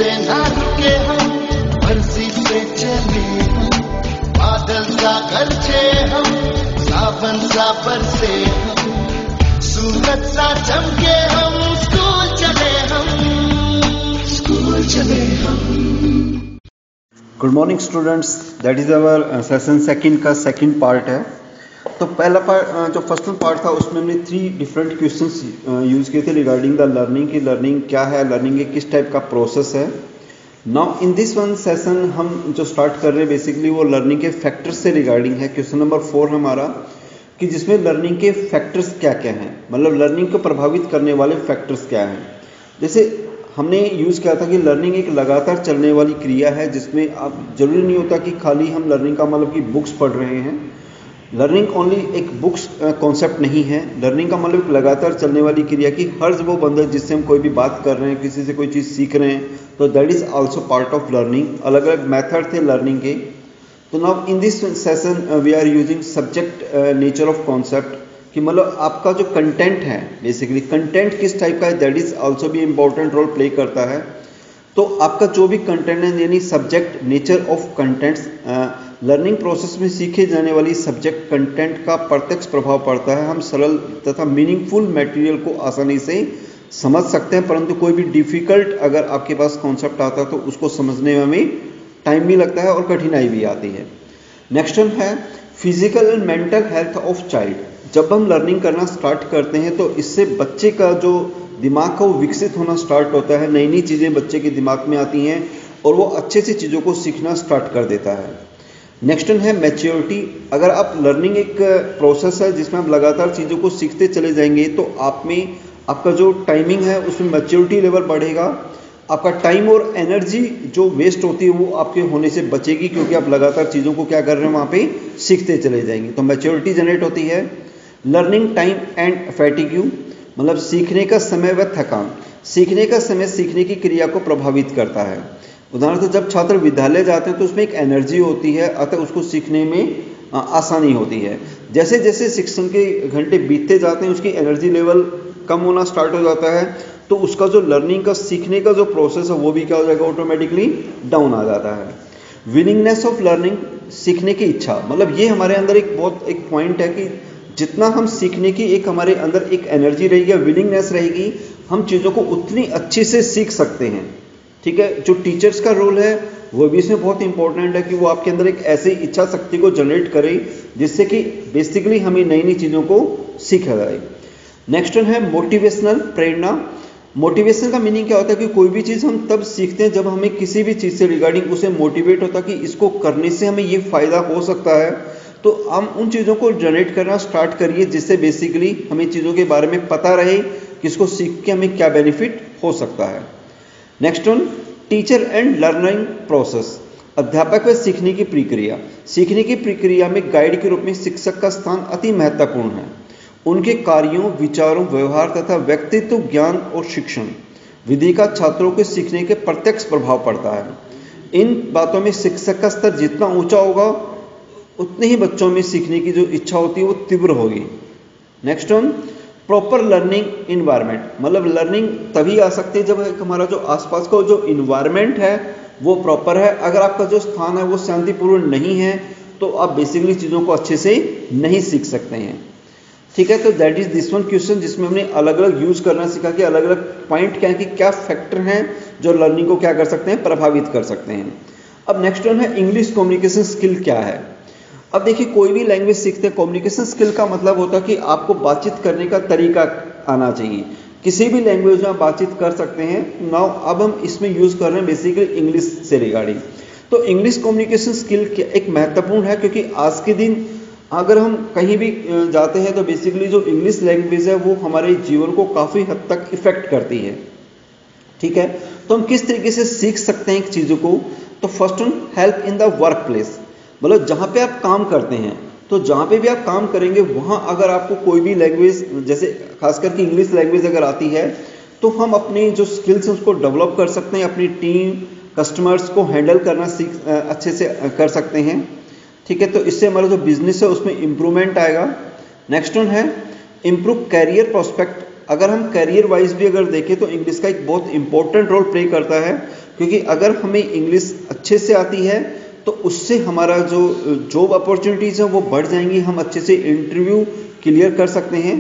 से ना रुके हम, मर्जी से चले हम, बादल सा गरजे हम, सावन सा बरसे हम, सूरज सा चमके हम, स्कूल चले हम, स्कूल चले हम। Good morning students, that is our session second का सेकंड पार्ट है। तो पहला पार्ट जो फर्स्ट पार्ट था उसमें हमने 3 डिफरेंट क्वेश्चंस यूज़ किए थे रिगार्डिंग द लर्निंग की लर्निंग क्या है, लर्निंग एक किस टाइप का प्रोसेस है। Now in this one session हम जो स्टार्ट कर रहे हैं बेसिकली वो लर्निंग के फैक्टर्स से रिगार्डिंग है। क्वेश्चन नंबर 4 हमारा कि जिसमें लर्निंग के फैक्टर्स क्या क्या हैं, मतलब लर्निंग को प्रभावित करने वाले फैक्टर्स क्या हैं। जैसे हमने यूज़ किया था कि लर्निंग एक लगातार चलने वाली क्रिया है जिसमें आप जरूरी नहीं होता कि खाली हम लर्निंग का मतलब कि बुक्स पढ़ रहे हैं। लर्निंग ओनली एक बुक्स कॉन्सेप्ट नहीं है। लर्निंग का मतलब एक लगातार चलने वाली क्रिया की हर वो बंदा जिससे हम कोई भी बात कर रहे हैं, किसी से कोई चीज़ सीख रहे हैं, तो that is also part of learning. अलग अलग मेथड थे लर्निंग के। तो now in this session we are using subject nature of concept कि मतलब आपका जो कंटेंट है बेसिकली कंटेंट किस टाइप का है, दैट इज आल्सो भी इम्पोर्टेंट रोल प्ले करता है। तो आपका जो भी कंटेंट है यानी subject nature of contents, learning process में सीखे जाने वाली सब्जेक्ट कंटेंट का प्रत्यक्ष प्रभाव पड़ता है। हम सरल तथा मीनिंगफुल मटेरियल को आसानी से समझ सकते हैं, परंतु कोई भी डिफिकल्ट अगर आपके पास कॉन्सेप्ट आता है तो उसको समझने में हमें टाइम भी लगता है और कठिनाई भी आती है। नेक्स्ट वन है physical and mental health of child. जब हम लर्निंग करना स्टार्ट करते हैं तो इससे बच्चे का जो दिमाग का वो विकसित होना स्टार्ट होता है, नई नई चीज़ें बच्चे के दिमाग में आती हैं और वो अच्छे से चीज़ों को सीखना स्टार्ट कर देता है। नेक्स्ट वन है मैच्योरिटी। अगर आप लर्निंग एक प्रोसेस है जिसमें आप लगातार चीज़ों को सीखते चले जाएंगे तो आप में आपका जो टाइमिंग है उसमें मैच्योरिटी लेवल बढ़ेगा। आपका टाइम और एनर्जी जो वेस्ट होती है वो आपके होने से बचेगी क्योंकि आप लगातार चीज़ों को क्या कर रहे हैं वहाँ पे सीखते चले जाएंगे। तो मैच्योरिटी जनरेट होती है। लर्निंग टाइम एंड फैटिग्यू, मतलब सीखने का समय व थकान। सीखने का समय सीखने की क्रिया को प्रभावित करता है। उदाहरण जब छात्र विद्यालय जाते हैं तो उसमें एक एनर्जी होती है, अतः उसको सीखने में आसानी होती है। जैसे जैसे शिक्षण के घंटे बीतते जाते हैं उसकी एनर्जी लेवल कम होना स्टार्ट हो जाता है, तो उसका जो लर्निंग का सीखने का जो प्रोसेस है वो भी क्या हो जाएगा, ऑटोमेटिकली डाउन आ जाता है। विलिंगनेस ऑफ लर्निंग, सीखने की इच्छा, मतलब ये हमारे अंदर एक बहुत एक पॉइंट है कि जितना हम सीखने की एक हमारे अंदर एक एनर्जी रहेगी, विलिंगनेस रहेगी, हम चीज़ों को उतनी अच्छे से सीख सकते हैं। ठीक है, जो टीचर्स का रोल है वो भी इसमें बहुत इंपॉर्टेंट है कि वो आपके अंदर एक ऐसी इच्छा शक्ति को जनरेट करे जिससे कि बेसिकली हमें नई नई चीज़ों को सीखा जाए। नेक्स्ट वन है मोटिवेशनल, प्रेरणा। मोटिवेशन का मीनिंग क्या होता है कि कोई भी चीज़ हम तब सीखते हैं जब हमें किसी भी चीज़ से रिगार्डिंग उसे मोटिवेट होता है कि इसको करने से हमें ये फ़ायदा हो सकता है, तो हम उन चीज़ों को जनरेट करना स्टार्ट करिए जिससे बेसिकली हमें चीज़ों के बारे में पता रहे कि इसको सीख के हमें क्या बेनिफिट हो सकता है। Next one teacher and learning process, अध्यापक व सीखने की प्रक्रिया। सीखने की प्रक्रिया में गाइड के रूप में शिक्षक का स्थान अति महत्वपूर्ण है। उनके कार्यों, विचारों, व्यवहार तथा व्यक्तित्व ज्ञान और शिक्षण विधि का छात्रों के सीखने के प्रत्यक्ष प्रभाव पड़ता है। इन बातों में शिक्षक का स्तर जितना ऊंचा होगा उतने ही बच्चों में सीखने की जो इच्छा होती है वो तीव्र होगी। Next one proper learning environment, मतलब लर्निंग तभी आ सकती है जब हमारा जो आसपास का जो इन्वायरमेंट है वो प्रॉपर है। अगर आपका जो स्थान है वो शांतिपूर्ण नहीं है तो आप बेसिकली चीज़ों को अच्छे से नहीं सीख सकते हैं। ठीक है, तो that is this one question जिसमें हमने अलग अलग यूज करना सीखा कि अलग अलग पॉइंट क्या है कि क्या फैक्टर हैं जो लर्निंग को क्या कर सकते हैं, प्रभावित कर सकते हैं। अब नेक्स्ट वन है इंग्लिश कम्युनिकेशन स्किल क्या है। अब देखिए कोई भी लैंग्वेज सीखते हैं, कम्युनिकेशन स्किल का मतलब होता है कि आपको बातचीत करने का तरीका आना चाहिए। किसी भी लैंग्वेज में आप बातचीत कर सकते हैं। नाउ अब हम इसमें यूज कर रहे हैं बेसिकली इंग्लिश से रिगार्डिंग। तो इंग्लिश कम्युनिकेशन स्किल एक महत्वपूर्ण है क्योंकि आज के दिन अगर हम कहीं भी जाते हैं तो बेसिकली जो इंग्लिश लैंग्वेज है वो हमारे जीवन को काफ़ी हद तक इफेक्ट करती है। ठीक है, तो हम किस तरीके से सीख सकते हैं चीज़ों को। तो first one help in the work place, मतलब जहाँ पे आप काम करते हैं तो जहाँ पे भी आप काम करेंगे वहाँ अगर आपको कोई भी लैंग्वेज जैसे खास करके इंग्लिश लैंग्वेज अगर आती है तो हम अपनी जो स्किल्स हैं उसको डेवलप कर सकते हैं, अपनी टीम कस्टमर्स को हैंडल करना अच्छे से कर सकते हैं। ठीक है, तो इससे हमारा जो बिजनेस है उसमें इंप्रूवमेंट आएगा। नेक्स्ट वन है इम्प्रूव कैरियर प्रोस्पेक्ट। अगर हम कैरियर वाइज भी अगर देखें तो इंग्लिश का एक बहुत इंपॉर्टेंट रोल प्ले करता है क्योंकि अगर हमें इंग्लिश अच्छे से आती है तो उससे हमारा जो जॉब अपॉर्चुनिटीज़ है वो बढ़ जाएंगी, हम अच्छे से इंटरव्यू क्लियर कर सकते हैं।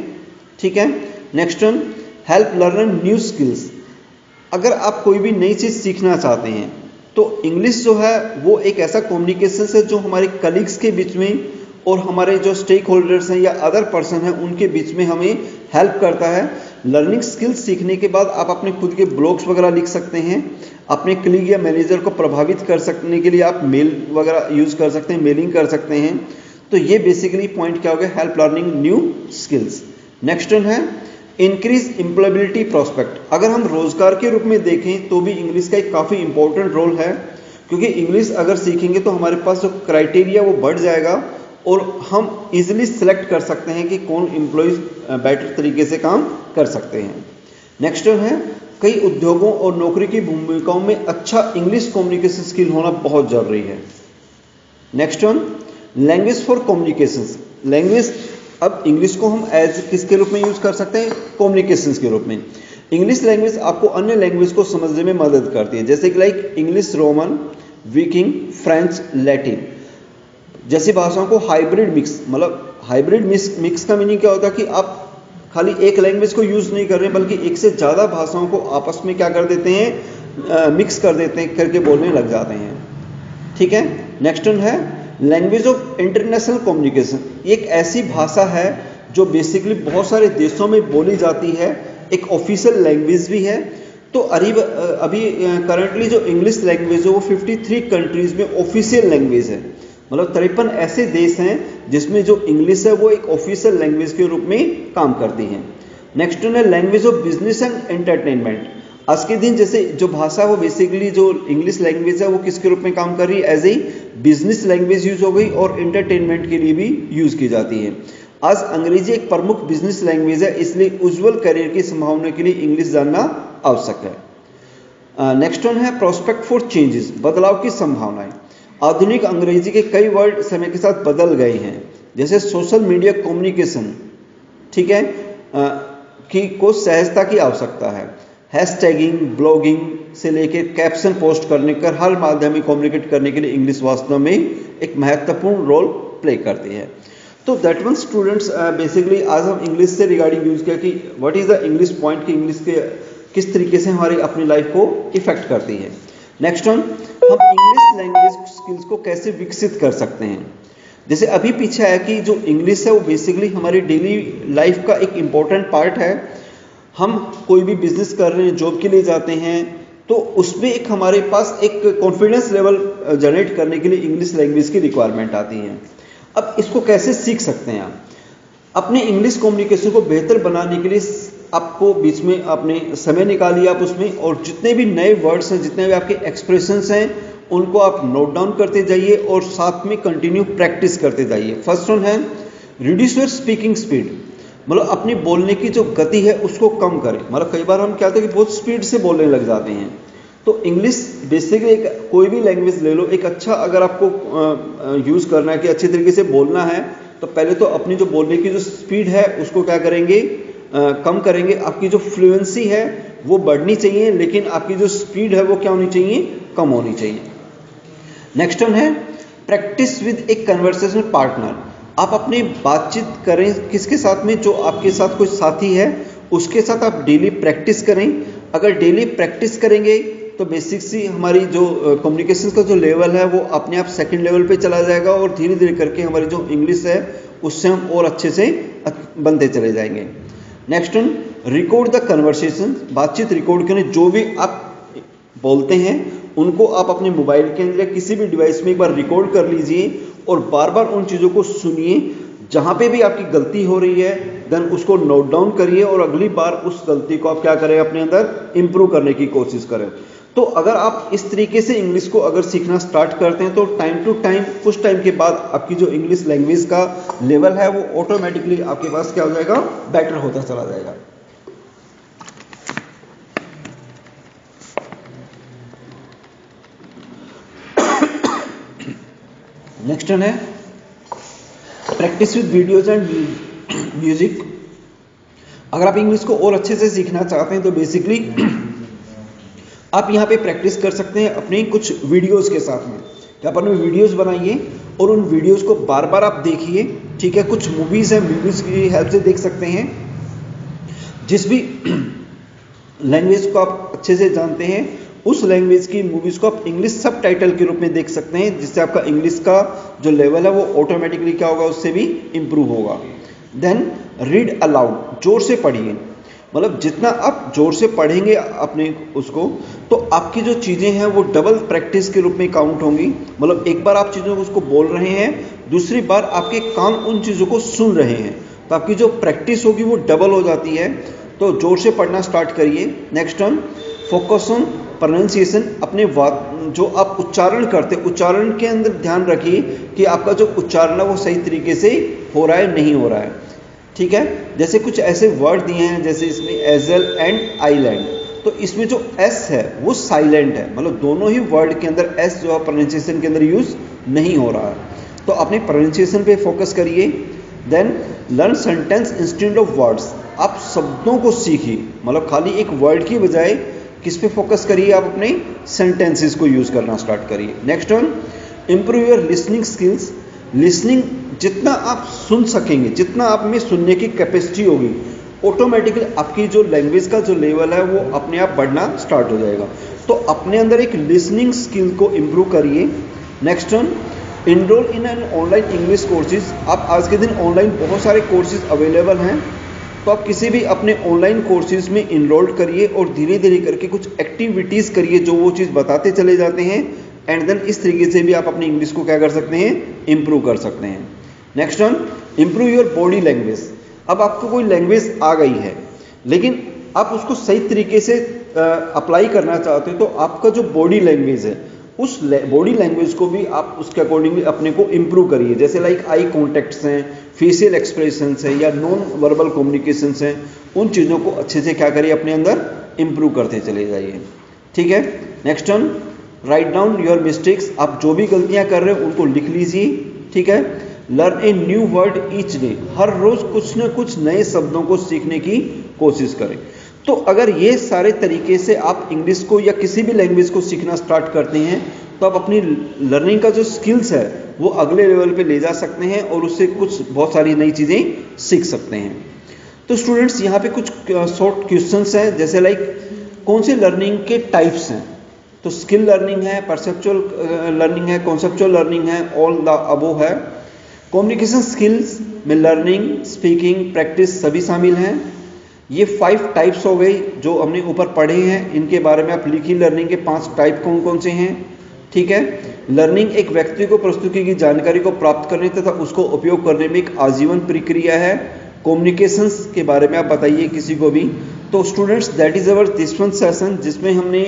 ठीक है। Next one, help learn new skills. अगर आप कोई भी नई चीज़ सीखना चाहते हैं तो इंग्लिश जो है वो एक ऐसा कम्युनिकेशन है जो हमारे कलीग्स के बीच में और हमारे जो स्टेक होल्डर्स हैं या अदर पर्सन हैं उनके बीच में हमें हेल्प करता है। लर्निंग स्किल्स सीखने के बाद आप अपने खुद के ब्लॉग्स वगैरह लिख सकते हैं, अपने कलीग या मैनेजर को प्रभावित कर सकने के लिए आप मेल वगैरह यूज़ कर सकते हैं, मेलिंग कर सकते हैं। तो ये बेसिकली पॉइंट क्या हो गया, help learning new skills. Next one है इंक्रीज एम्प्लॉयबिलिटी प्रोस्पेक्ट। अगर हम रोजगार के रूप में देखें तो भी इंग्लिश का एक काफ़ी इंपॉर्टेंट रोल है, क्योंकि इंग्लिश अगर सीखेंगे तो हमारे पास जो क्राइटेरिया वो बढ़ जाएगा और हम इजीली सिलेक्ट कर सकते हैं कि कौन एम्प्लॉयज बेटर तरीके से काम कर सकते हैं। नेक्स्ट वन है कई उद्योगों और नौकरी की भूमिकाओं में अच्छा इंग्लिश कम्युनिकेशन स्किल होना बहुत जरूरी है। Next one, language for communication. Language, अब इंग्लिश को हम एज किसके रूप में यूज कर सकते हैं, कम्युनिकेशंस के रूप में। इंग्लिश लैंग्वेज आपको अन्य लैंग्वेज को समझने में मदद करती है, जैसे कि like English Roman, Viking, French, Latin जैसी भाषाओं को हाइब्रिड मिक्स, मतलब हाइब्रिड मिक्स का मीनिंग क्या होता है कि आप खाली एक लैंग्वेज को यूज नहीं कर रहे हैं बल्कि एक से ज़्यादा भाषाओं को आपस में क्या कर देते हैं, मिक्स कर देते हैं, करके बोलने लग जाते हैं। ठीक है। नेक्स्ट वन है लैंग्वेज ऑफ इंटरनेशनल कम्युनिकेशन। एक ऐसी भाषा है जो बेसिकली बहुत सारे देशों में बोली जाती है, एक ऑफिशियल लैंग्वेज भी है। तो अभी करंटली जो इंग्लिश लैंग्वेज है वो 53 कंट्रीज में ऑफिशियल लैंग्वेज है, मतलब 53 ऐसे देश हैं जिसमें जो इंग्लिश है वो एक ऑफिशियल लैंग्वेज के रूप में काम करती है। नेक्स्ट वन है language of business and entertainment. आज के दिन जैसे जो भाषा वो बेसिकली जो इंग्लिश लैंग्वेज है वो किसके रूप में काम कर रही है, as a business language use हो गई और एंटरटेनमेंट के लिए भी यूज की जाती है। आज अंग्रेजी एक प्रमुख बिजनेस लैंग्वेज है, इसलिए उज्जवल करियर की संभावना के लिए इंग्लिश जानना आवश्यक है। नेक्स्ट वन है प्रोस्पेक्ट फॉर चेंजेस, बदलाव की संभावनाएं। आधुनिक अंग्रेजी के कई वर्ड समय के साथ बदल गए हैं, जैसे सोशल मीडिया कम्युनिकेशन, ठीक है, को सहजता की आवश्यकता है। हैशटैगिंग, ब्लॉगिंग से लेकर कैप्शन पोस्ट करने कर हर माध्यम में कम्युनिकेट करने के लिए इंग्लिश वास्तव में एक महत्वपूर्ण रोल प्ले करती है। तो दैट वन स्टूडेंट्स, बेसिकली आज हम इंग्लिश से रिगार्डिंग यूज किया कि what is the English point, कि इंग्लिश के किस तरीके से हमारी अपनी लाइफ को इफेक्ट करती है। नेक्स्ट वन, हम इंग्लिश लैंग्वेज स्किल्स को कैसे विकसित कर सकते हैं। जैसे अभी पीछे आया कि जो इंग्लिश है वो बेसिकली हमारी डेली लाइफ का एक इम्पॉर्टेंट पार्ट है। हम कोई भी बिजनेस कर रहे हैं, जॉब के लिए जाते हैं, तो उसमें एक हमारे पास एक कॉन्फिडेंस लेवल जनरेट करने के लिए इंग्लिश लैंग्वेज की रिक्वायरमेंट आती है। अब इसको कैसे सीख सकते हैं आप, अपने इंग्लिश कम्युनिकेशन को बेहतर बनाने के लिए आपको बीच में अपने समय निकालिए आप उसमें, और जितने भी नए वर्ड्स हैं, जितने भी आपके एक्सप्रेशंस हैं, उनको आप नोट डाउन करते जाइए और साथ में कंटिन्यू प्रैक्टिस करते जाइए। फर्स्ट वन है रिड्यूस योर स्पीकिंग स्पीड, मतलब अपनी बोलने की जो गति है उसको कम करें। मतलब कई बार हम क्या होता है कि बहुत स्पीड से बोलने लग जाते हैं। तो इंग्लिश बेसिकली एक कोई भी लैंग्वेज ले लो, एक अच्छा अगर आपको यूज़ करना है कि अच्छे तरीके से बोलना है, तो पहले तो अपनी जो बोलने की जो स्पीड है उसको क्या करेंगे, कम करेंगे। आपकी जो फ्लुएंसी है वो बढ़नी चाहिए, लेकिन आपकी जो स्पीड है वो क्या होनी चाहिए, कम होनी चाहिए। नेक्स्ट वन है practice with A conversational partner. आप अपनी बातचीत करें किसके साथ में, जो आपके साथ कोई साथी है उसके साथ आप डेली प्रैक्टिस करें। अगर डेली प्रैक्टिस करेंगे तो बेसिक सी हमारी जो कम्युनिकेशन का जो लेवल है वो अपने आप सेकंड लेवल पे चला जाएगा, और धीरे धीरे करके हमारी जो इंग्लिश है उससे हम और अच्छे से बनते चले जाएंगे। Next one record the conversation, बातचीत रिकॉर्ड करें। जो भी आप बोलते हैं उनको आप अपने मोबाइल के अंदर या किसी भी डिवाइस में एक बार रिकॉर्ड कर लीजिए और बार बार उन चीज़ों को सुनिए। जहाँ पे भी आपकी गलती हो रही है देन उसको नोट डाउन करिए और अगली बार उस गलती को आप क्या करें, अपने अंदर इंप्रूव करने की कोशिश करें। तो अगर आप इस तरीके से इंग्लिश को अगर सीखना स्टार्ट करते हैं तो टाइम टू टाइम, कुछ टाइम के बाद आपकी जो इंग्लिश लैंग्वेज का लेवल है वो ऑटोमेटिकली आपके पास क्या हो जाएगा, बेटर होता चला जाएगा। नेक्स्ट वन है practice with videos and music. अगर आप इंग्लिश को और अच्छे से सीखना चाहते हैं तो बेसिकली आप यहाँ पे प्रैक्टिस कर सकते हैं अपने कुछ वीडियोस के साथ में। यहाँ पर वीडियोस बनाइए और उन वीडियोस को बार बार आप देखिए, ठीक है। कुछ मूवीज़ हैं, मूवीज़ की हेल्प से देख सकते हैं। जिस भी लैंग्वेज को आप अच्छे से जानते हैं उस लैंग्वेज की मूवीज़ को आप इंग्लिश सब टाइटल के रूप में देख सकते हैं, जिससे आपका इंग्लिश का जो लेवल है वो ऑटोमेटिकली क्या होगा, उससे भी इम्प्रूव होगा। देन रीड अलाउड, जोर से पढ़िए। मतलब जितना आप जोर से पढ़ेंगे अपने उसको, तो आपकी जो चीज़ें हैं वो डबल प्रैक्टिस के रूप में काउंट होंगी। मतलब एक बार आप चीज़ों को उसको बोल रहे हैं, दूसरी बार आपके कान उन चीज़ों को सुन रहे हैं, तो आपकी जो प्रैक्टिस होगी वो डबल हो जाती है। तो जोर से पढ़ना स्टार्ट करिए। Next one, focus on pronunciation. अपने जो आप उच्चारण करते हैं, उच्चारण के अंदर ध्यान रखिए कि आपका जो उच्चारण है वो सही तरीके से हो रहा है नहीं हो रहा है, ठीक है। जैसे कुछ ऐसे वर्ड दिए हैं, जैसे इसमें एजल एंड आइलैंड, तो इसमें जो एस है वो साइलेंट है। मतलब दोनों ही वर्ड के अंदर एस जो है प्रोनाउंसिएशन के अंदर यूज नहीं हो रहा है, तो अपने प्रोनाउंसिएशन पे फोकस करिए। Then learn sentence instead of words. आप शब्दों को सीखिए, मतलब खाली एक वर्ड की बजाय किस पे फोकस करिए, आप अपने सेंटेंसेस को यूज करना स्टार्ट करिए। Next one, improve your listening skills. Listening जितना आप सुन सकेंगे, जितना आप में सुनने की कैपेसिटी होगी, ऑटोमेटिकली आपकी जो लैंग्वेज का जो लेवल है वो अपने आप बढ़ना स्टार्ट हो जाएगा। तो अपने अंदर एक लिसनिंग स्किल को इम्प्रूव करिए। Next one, enrol in an online English courses. आप आज के दिन ऑनलाइन बहुत सारे कोर्सेज अवेलेबल हैं, तो आप किसी भी अपने ऑनलाइन कोर्सेज में इनरोल करिए और धीरे धीरे करके कुछ एक्टिविटीज़ करिए जो वो चीज़ बताते चले जाते हैं, एंड देन इस तरीके से भी आप अपनी इंग्लिश को क्या कर सकते हैं, इम्प्रूव कर सकते हैं। Next one, improve your body language. अब आपको कोई लैंग्वेज आ गई है, लेकिन आप उसको सही तरीके से अप्लाई करना चाहते हो, तो आपका जो बॉडी लैंग्वेज है उस बॉडी लैंग्वेज को भी आप उसके अकॉर्डिंगली अपने को इम्प्रूव करिए। जैसे लाइक आई कॉन्टेक्ट्स हैं, फेशियल एक्सप्रेशंस हैं, या नॉन वर्बल कम्युनिकेशंस हैं, उन चीज़ों को अच्छे से क्या करिए, अपने अंदर इम्प्रूव करते चले जाइए, ठीक है। Next one, write down your mistakes. आप जो भी गलतियां कर रहे हो उनको लिख लीजिए, ठीक है। Learn a new word each day. हर रोज कुछ न कुछ नए शब्दों को सीखने की कोशिश करें। तो अगर ये सारे तरीके से आप इंग्लिश को या किसी भी लैंग्वेज को सीखना स्टार्ट करते हैं, तो आप अपनी लर्निंग का जो स्किल्स है वो अगले लेवल पे ले जा सकते हैं और उससे कुछ बहुत सारी नई चीज़ें सीख सकते हैं। तो स्टूडेंट्स, यहाँ पे कुछ शॉर्ट क्वेश्चंस हैं, जैसे लाइक कौन से लर्निंग के टाइप्स हैं। तो स्किल लर्निंग है, परसेप्चुअल लर्निंग है, कॉन्सेप्चुअल लर्निंग है, ऑल द अबोव है। कम्युनिकेशन स्किल्स में लर्निंग, स्पीकिंग, प्रैक्टिस सभी शामिल हैं। ये 5 टाइप्स हो गई जो हमने ऊपर पढ़े हैं, इनके बारे में आप लिखिए। लर्निंग के 5 टाइप कौन कौन से हैं, ठीक है। लर्निंग एक व्यक्ति को प्रस्तुति की जानकारी को प्राप्त करने तथा उसको उपयोग करने में एक आजीवन प्रक्रिया है। कम्युनिकेशंस के बारे में आप बताइए किसी को भी। तो students, that is our this one session, जिसमें हमने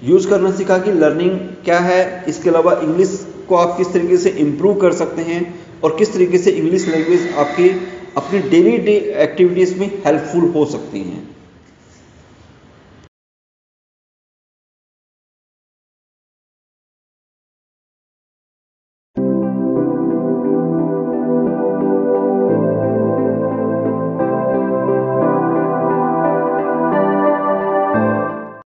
यूज करना सीखा कि लर्निंग क्या है, इसके अलावा इंग्लिश को आप किस तरीके से इम्प्रूव कर सकते हैं और किस तरीके से इंग्लिश लैंग्वेज आपकी अपनी डेली एक्टिविटीज़ में हेल्पफुल हो सकती हैं।